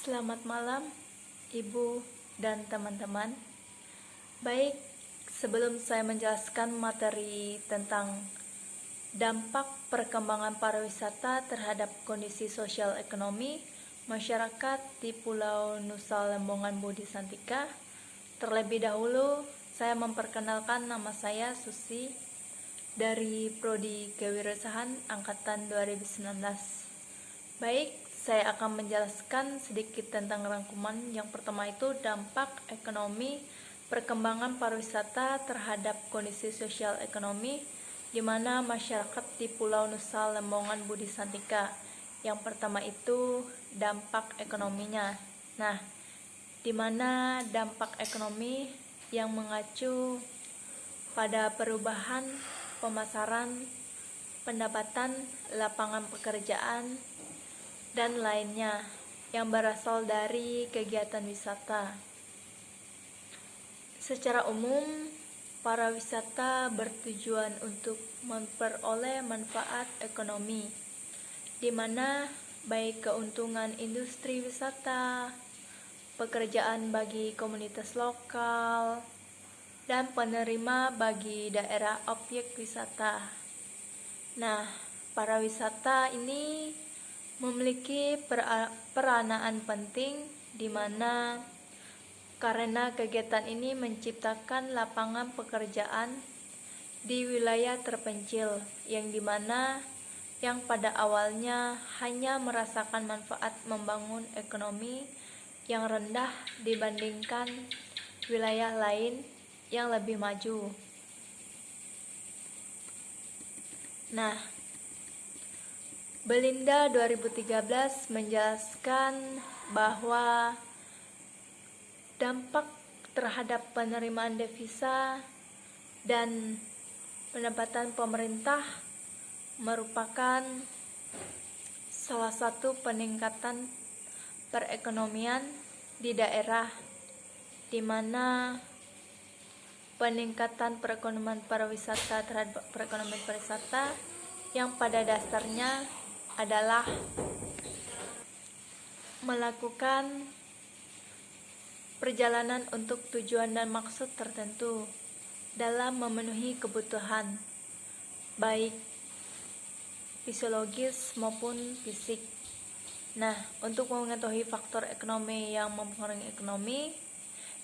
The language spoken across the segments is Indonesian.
Selamat malam, Ibu dan teman-teman. Baik, sebelum saya menjelaskan materi tentang dampak perkembangan pariwisata terhadap kondisi sosial ekonomi masyarakat di Pulau Nusa Lembongan Budi Santika, terlebih dahulu saya memperkenalkan nama saya Susi dari Prodi Kewirausahaan Angkatan 2019. Baik, saya akan menjelaskan sedikit tentang rangkuman. Yang pertama itu dampak ekonomi perkembangan pariwisata terhadap kondisi sosial ekonomi di mana masyarakat di Pulau Nusa Lembongan Budi Santika. Yang pertama itu dampak ekonominya. Nah, di mana dampak ekonomi yang mengacu pada perubahan pemasaran, pendapatan, lapangan pekerjaan, dan lainnya yang berasal dari kegiatan wisata. Secara umum, para wisata bertujuan untuk memperoleh manfaat ekonomi, di mana baik keuntungan industri wisata, pekerjaan bagi komunitas lokal, dan penerima bagi daerah objek wisata. Nah, para wisata ini memiliki peranan penting di mana karena kegiatan ini menciptakan lapangan pekerjaan di wilayah terpencil yang dimana yang pada awalnya hanya merasakan manfaat membangun ekonomi yang rendah dibandingkan wilayah lain yang lebih maju. Nah, Belinda 2013 menjelaskan bahwa dampak terhadap penerimaan devisa dan pendapatan pemerintah merupakan salah satu peningkatan perekonomian di daerah, di mana peningkatan perekonomian pariwisata terhadap perekonomian pariwisata yang pada dasarnya adalah melakukan perjalanan untuk tujuan dan maksud tertentu dalam memenuhi kebutuhan baik fisiologis maupun fisik. Nah, untuk mengetahui faktor ekonomi yang mempengaruhi ekonomi,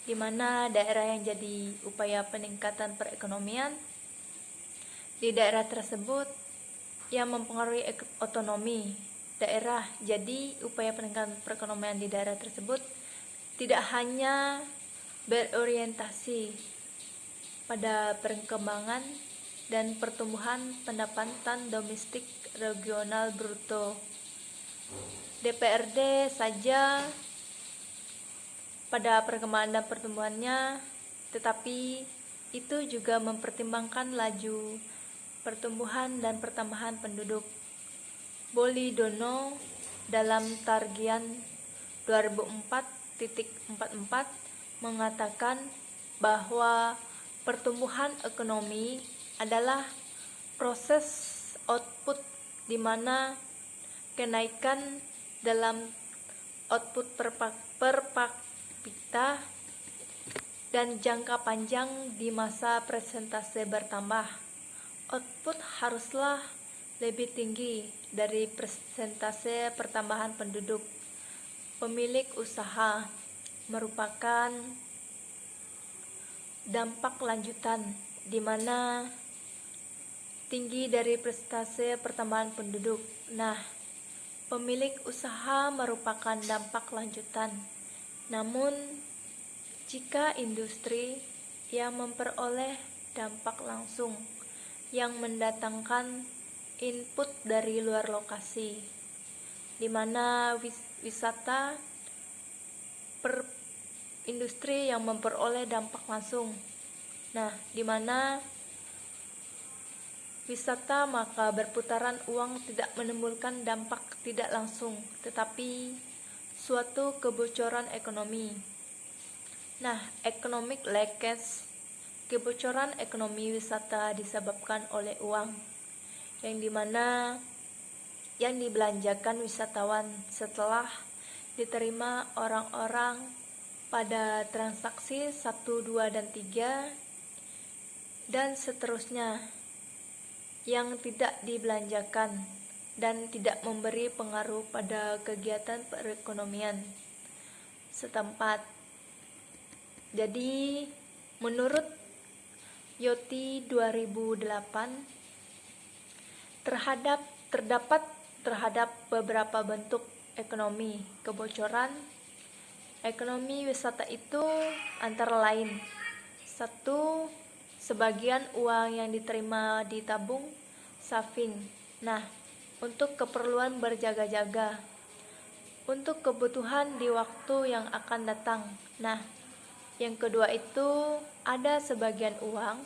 di mana daerah yang jadi upaya peningkatan perekonomian di daerah tersebut yang mempengaruhi otonomi daerah. Jadi, upaya peningkatan perekonomian di daerah tersebut tidak hanya berorientasi pada perkembangan dan pertumbuhan pendapatan domestik regional bruto DPRD saja pada perkembangan dan pertumbuhannya, tetapi itu juga mempertimbangkan laju pertumbuhan dan pertambahan penduduk. Boli Dono dalam Targian 2004.44 mengatakan bahwa pertumbuhan ekonomi adalah proses output di mana kenaikan dalam output per kapita dan jangka panjang di masa presentase bertambah. Output haruslah lebih tinggi dari persentase pertambahan penduduk. Pemilik usaha merupakan dampak lanjutan di mana tinggi dari persentase pertambahan penduduk. Nah, pemilik usaha merupakan dampak lanjutan. Namun, jika industri yang memperoleh dampak langsung yang mendatangkan input dari luar lokasi, di mana wisata industri yang memperoleh dampak langsung. Nah, di mana wisata maka berputaran uang tidak menimbulkan dampak tidak langsung, tetapi suatu kebocoran ekonomi. Nah, economic leakage, kebocoran ekonomi wisata disebabkan oleh uang yang dimana yang dibelanjakan wisatawan setelah diterima orang-orang pada transaksi 1, 2, dan 3, dan seterusnya yang tidak dibelanjakan dan tidak memberi pengaruh pada kegiatan perekonomian setempat. Jadi, menurut Yoti 2008, terdapat beberapa bentuk ekonomi kebocoran. Ekonomi wisata itu antara lain: 1. Sebagian uang yang diterima ditabung saving. Nah, untuk keperluan berjaga-jaga, untuk kebutuhan di waktu yang akan datang. Nah, yang kedua itu ada sebagian uang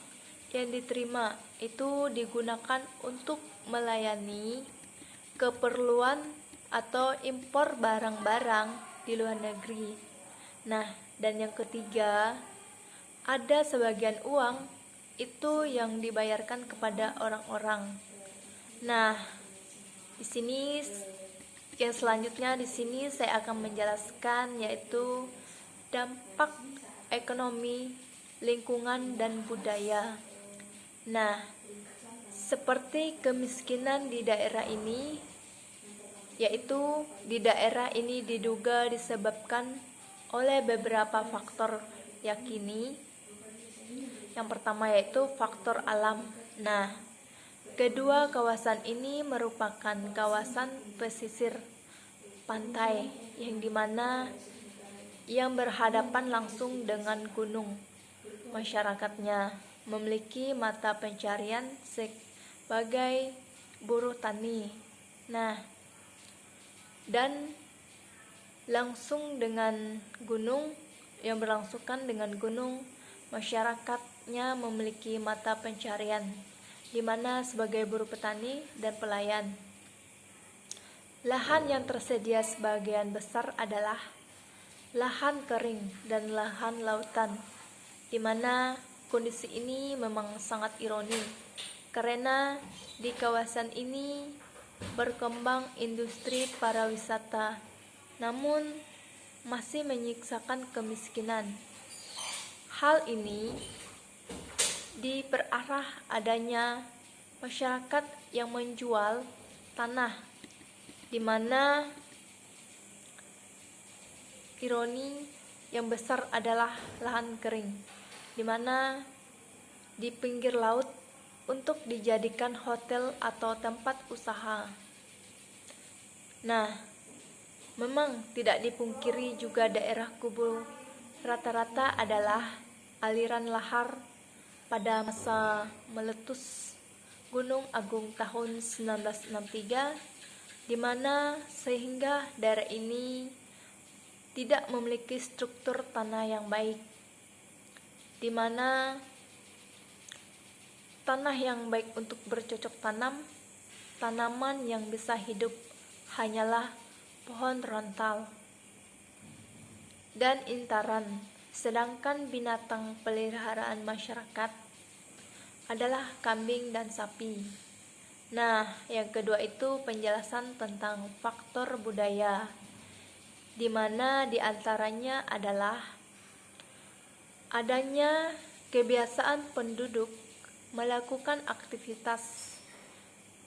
yang diterima itu digunakan untuk melayani keperluan atau impor barang-barang di luar negeri. Nah, dan yang ketiga, ada sebagian uang itu yang dibayarkan kepada orang-orang. Nah, di sini yang selanjutnya di sini saya akan menjelaskan yaitu dampak ekonomi, lingkungan, dan budaya. Nah, seperti kemiskinan di daerah ini, yaitu di daerah ini diduga disebabkan oleh beberapa faktor yakini. Yang pertama yaitu faktor alam. Nah, kedua kawasan ini merupakan kawasan pesisir pantai yang dimana yang berhadapan langsung dengan gunung. Masyarakatnya memiliki mata pencarian sebagai buruh tani. Nah, dan langsung dengan gunung, yang berlangsungkan dengan gunung, masyarakatnya memiliki mata pencarian, di mana sebagai buruh petani dan pelayan. Lahan yang tersedia sebagian besar adalah lahan kering dan lahan lautan, di mana kondisi ini memang sangat ironi, karena di kawasan ini berkembang industri pariwisata, namun masih menyiksakan kemiskinan. Hal ini diperarah adanya masyarakat yang menjual tanah, di mana ironi yang besar adalah lahan kering, di mana di pinggir laut untuk dijadikan hotel atau tempat usaha. Nah, memang tidak dipungkiri juga daerah Kubu rata-rata adalah aliran lahar pada masa meletus Gunung Agung tahun 1963, di mana sehingga daerah ini tidak memiliki struktur tanah yang baik, di mana tanah yang baik untuk bercocok tanam, tanaman yang bisa hidup hanyalah pohon rontal dan intaran, sedangkan binatang peliharaan masyarakat adalah kambing dan sapi. Nah, yang kedua itu penjelasan tentang faktor budaya, di mana diantaranya adalah adanya kebiasaan penduduk melakukan aktivitas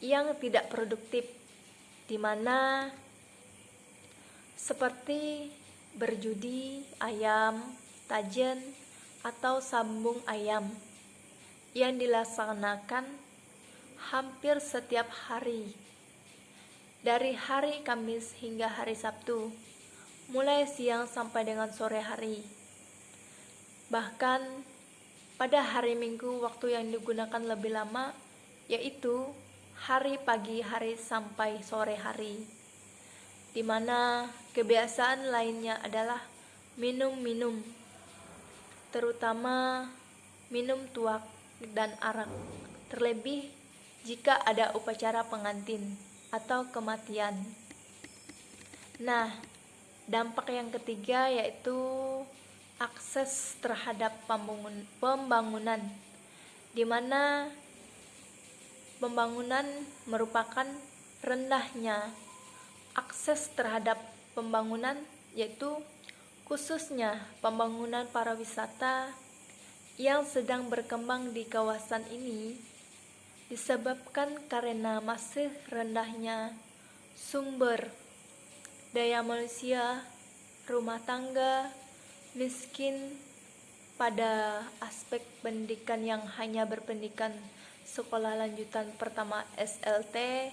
yang tidak produktif, di mana seperti berjudi ayam, tajen, atau sambung ayam yang dilaksanakan hampir setiap hari, dari hari Kamis hingga hari Sabtu, mulai siang sampai dengan sore hari. Bahkan pada hari Minggu waktu yang digunakan lebih lama, yaitu hari pagi hari sampai sore hari, di mana kebiasaan lainnya adalah minum-minum, terutama minum tuak dan arak, terlebih jika ada upacara pengantin atau kematian. Nah, dampak yang ketiga yaitu akses terhadap pembangunan, di mana pembangunan merupakan rendahnya akses terhadap pembangunan, yaitu khususnya pembangunan pariwisata yang sedang berkembang di kawasan ini disebabkan karena masih rendahnya sumber daya manusia, rumah tangga, miskin pada aspek pendidikan yang hanya berpendidikan sekolah lanjutan pertama SLT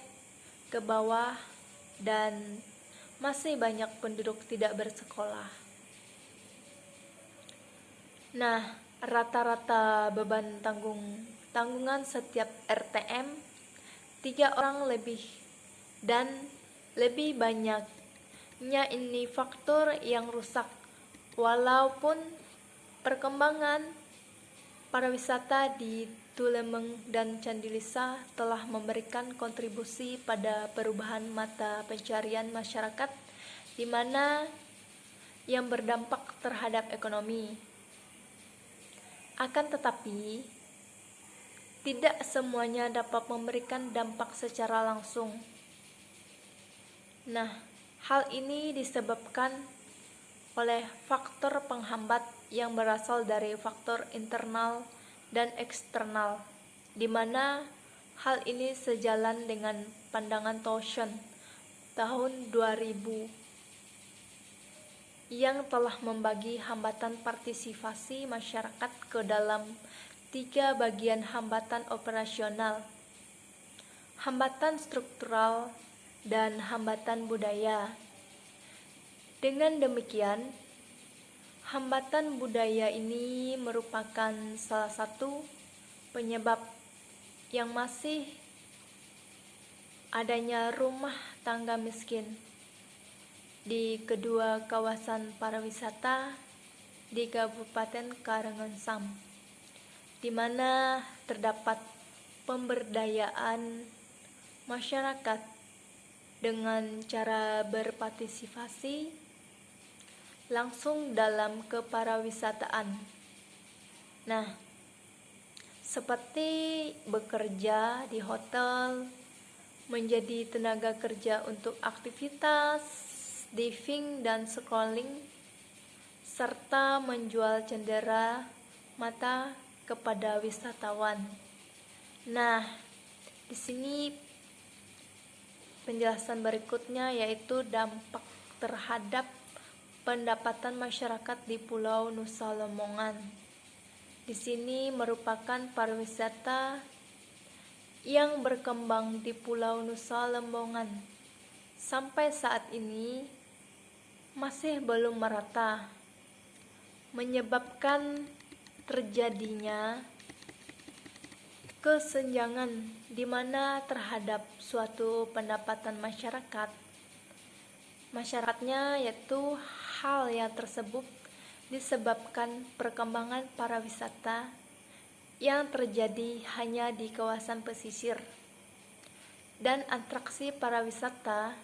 ke bawah, dan masih banyak penduduk tidak bersekolah. Nah, rata-rata beban tanggungan setiap RTM 3 orang lebih, dan lebih banyaknya ini faktor yang rusak. Walaupun perkembangan pariwisata di Tulembeng dan Candilisa telah memberikan kontribusi pada perubahan mata pencarian masyarakat, di mana yang berdampak terhadap ekonomi. Akan tetapi, tidak semuanya dapat memberikan dampak secara langsung. Nah, hal ini disebabkan oleh faktor penghambat yang berasal dari faktor internal dan eksternal, di mana hal ini sejalan dengan pandangan Towson tahun 2000 yang telah membagi hambatan partisipasi masyarakat ke dalam 3 bagian: hambatan operasional, hambatan struktural, dan hambatan budaya. Dengan demikian, hambatan budaya ini merupakan salah satu penyebab yang masih adanya rumah tangga miskin di kedua kawasan pariwisata di Kabupaten Karangasem, di mana terdapat pemberdayaan masyarakat dengan cara berpartisipasi langsung dalam kepariwisataan. Nah, seperti bekerja di hotel, menjadi tenaga kerja untuk aktivitas diving dan schooling, serta menjual cendera mata kepada wisatawan. Nah, di sini penjelasan berikutnya yaitu dampak terhadap pendapatan masyarakat di Pulau Nusa Lembongan. Di sini merupakan pariwisata yang berkembang di Pulau Nusa Lembongan. Sampai saat ini masih belum merata, menyebabkan terjadinya kesenjangan di mana terhadap suatu pendapatan masyarakatnya, yaitu hal yang tersebut disebabkan perkembangan pariwisata yang terjadi hanya di kawasan pesisir dan atraksi pariwisata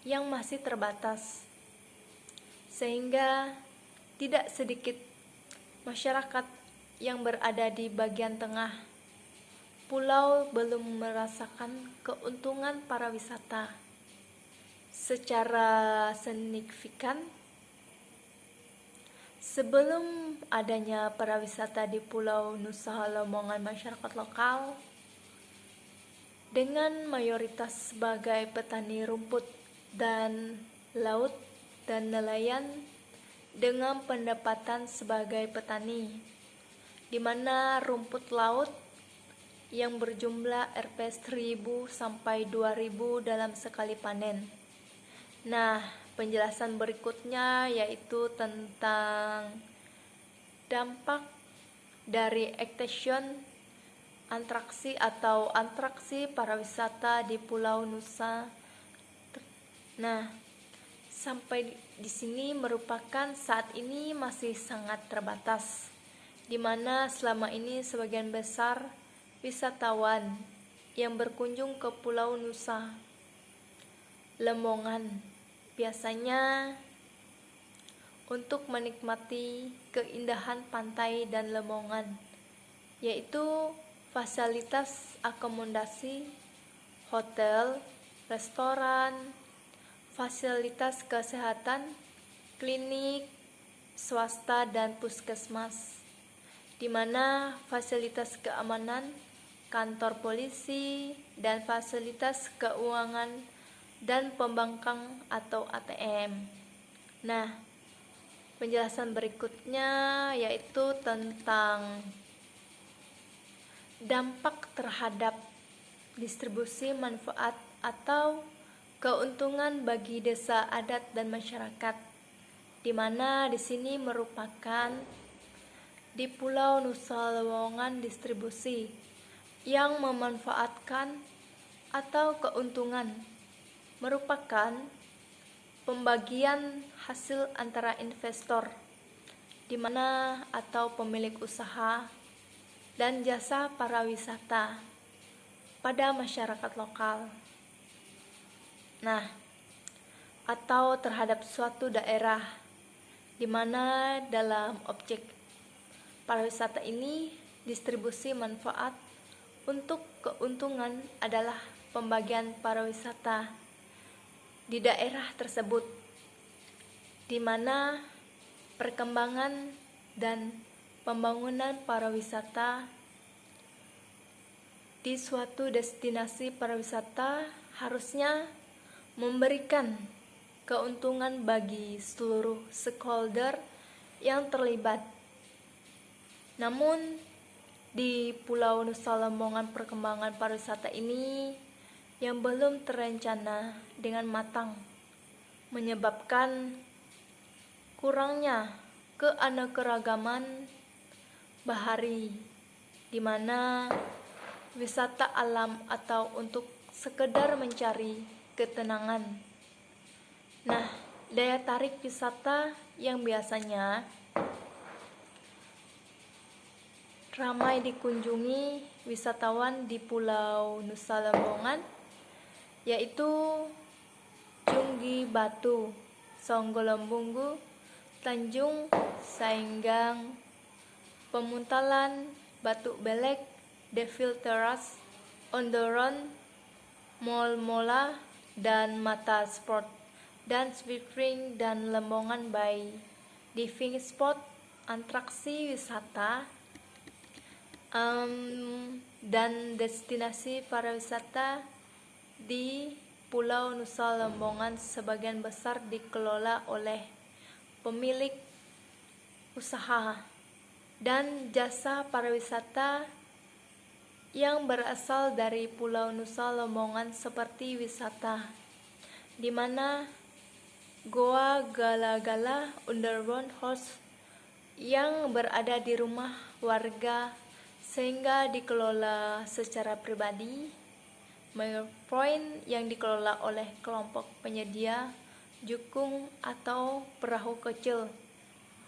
yang masih terbatas, sehingga tidak sedikit masyarakat yang berada di bagian tengah pulau belum merasakan keuntungan pariwisata secara signifikan. Sebelum adanya pariwisata di Pulau Nusa Lembongan, masyarakat lokal dengan mayoritas sebagai petani rumput dan laut dan nelayan dengan pendapatan sebagai petani, di mana rumput laut yang berjumlah Rp 1.000 sampai 2.000 dalam sekali panen. Nah, penjelasan berikutnya yaitu tentang dampak dari extinction atraksi atau atraksi pariwisata di Pulau Nusa. Nah, sampai di sini merupakan saat ini masih sangat terbatas, di mana selama ini sebagian besar wisatawan yang berkunjung ke Pulau Nusa Lembongan biasanya untuk menikmati keindahan pantai dan lembongan, yaitu fasilitas akomodasi, hotel, restoran, fasilitas kesehatan, klinik, swasta, dan puskesmas, di mana fasilitas keamanan, kantor polisi, dan fasilitas keuangan dan pembangkang atau ATM. Nah, penjelasan berikutnya yaitu tentang dampak terhadap distribusi manfaat atau keuntungan bagi desa adat dan masyarakat, di mana di sini merupakan di Pulau Nusa Lembongan distribusi yang memanfaatkan atau keuntungan merupakan pembagian hasil antara investor, di mana atau pemilik usaha dan jasa pariwisata pada masyarakat lokal. Nah, atau terhadap suatu daerah, di mana dalam objek pariwisata ini distribusi manfaat untuk keuntungan adalah pembagian pariwisata di daerah tersebut, di mana perkembangan dan pembangunan pariwisata di suatu destinasi pariwisata harusnya memberikan keuntungan bagi seluruh stakeholder yang terlibat. Namun, di Pulau Nusa Lembongan perkembangan pariwisata ini yang belum terencana dengan matang, menyebabkan kurangnya keanekaragaman bahari, di mana wisata alam atau untuk sekedar mencari ketenangan. Nah, daya tarik wisata yang biasanya ramai dikunjungi wisatawan di Pulau Nusa Lembongan yaitu Cunggi Batu, Songgolembunggu, Tanjung Saenggang, Pemuntalan, Batu Belek, Devil Terrace, Ondoron, Mall Mola, dan Mata Sport, dan Swiftring dan Lembongan Bay, diving spot, atraksi wisata, dan destinasi pariwisata di Pulau Nusa Lembongan sebagian besar dikelola oleh pemilik usaha dan jasa pariwisata yang berasal dari Pulau Nusa Lembongan seperti wisata, di mana Goa Gala-Gala Underground House yang berada di rumah warga sehingga dikelola secara pribadi, Mayor Point yang dikelola oleh kelompok penyedia jukung atau perahu kecil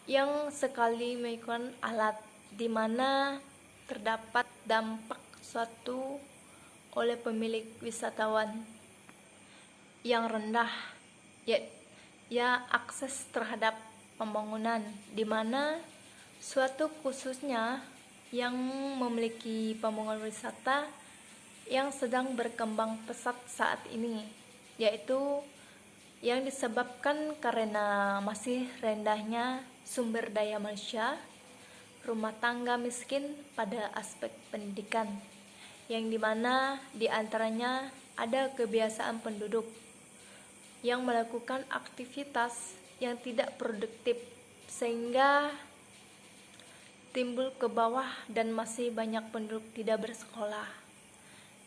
yang sekali menggunakan alat, di mana terdapat dampak suatu oleh pemilik wisatawan yang rendah, ya akses terhadap pembangunan, di mana suatu khususnya yang memiliki pembangunan wisata yang sedang berkembang pesat saat ini, yaitu yang disebabkan karena masih rendahnya sumber daya manusia rumah tangga miskin pada aspek pendidikan, yang dimana diantaranya ada kebiasaan penduduk yang melakukan aktivitas yang tidak produktif sehingga timbul ke bawah, dan masih banyak penduduk tidak bersekolah,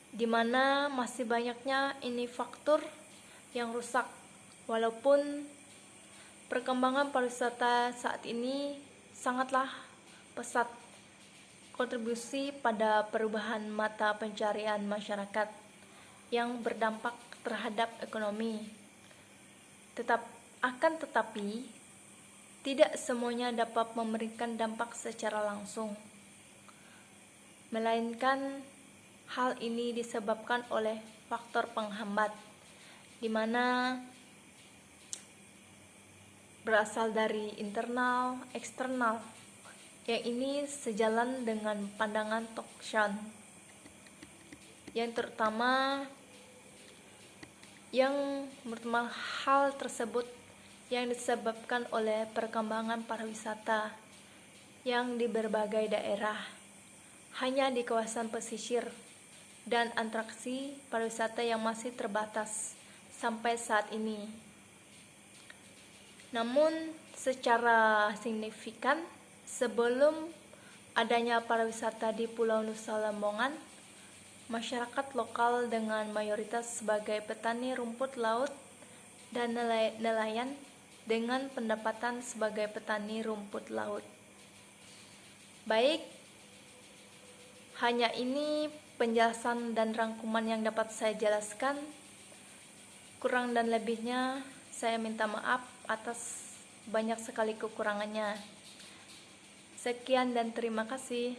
di mana masih banyaknya ini faktor yang rusak. Walaupun perkembangan pariwisata saat ini sangatlah pesat kontribusi pada perubahan mata pencarian masyarakat yang berdampak terhadap ekonomi. Tetapi tidak semuanya dapat memberikan dampak secara langsung, melainkan hal ini disebabkan oleh faktor penghambat, di mana berasal dari internal, eksternal, yang ini sejalan dengan pandangan Tokshan, yang terutama Yang pertama, hal tersebut yang disebabkan oleh perkembangan pariwisata yang di berbagai daerah, hanya di kawasan pesisir, dan atraksi pariwisata yang masih terbatas sampai saat ini. Namun, secara signifikan, sebelum adanya pariwisata di Pulau Nusa Lembongan, masyarakat lokal dengan mayoritas sebagai petani rumput laut dan nelayan dengan pendapatan sebagai petani rumput laut. Baik, hanya ini penjelasan dan rangkuman yang dapat saya jelaskan. Kurang dan lebihnya saya minta maaf atas banyak sekali kekurangannya. Sekian dan terima kasih.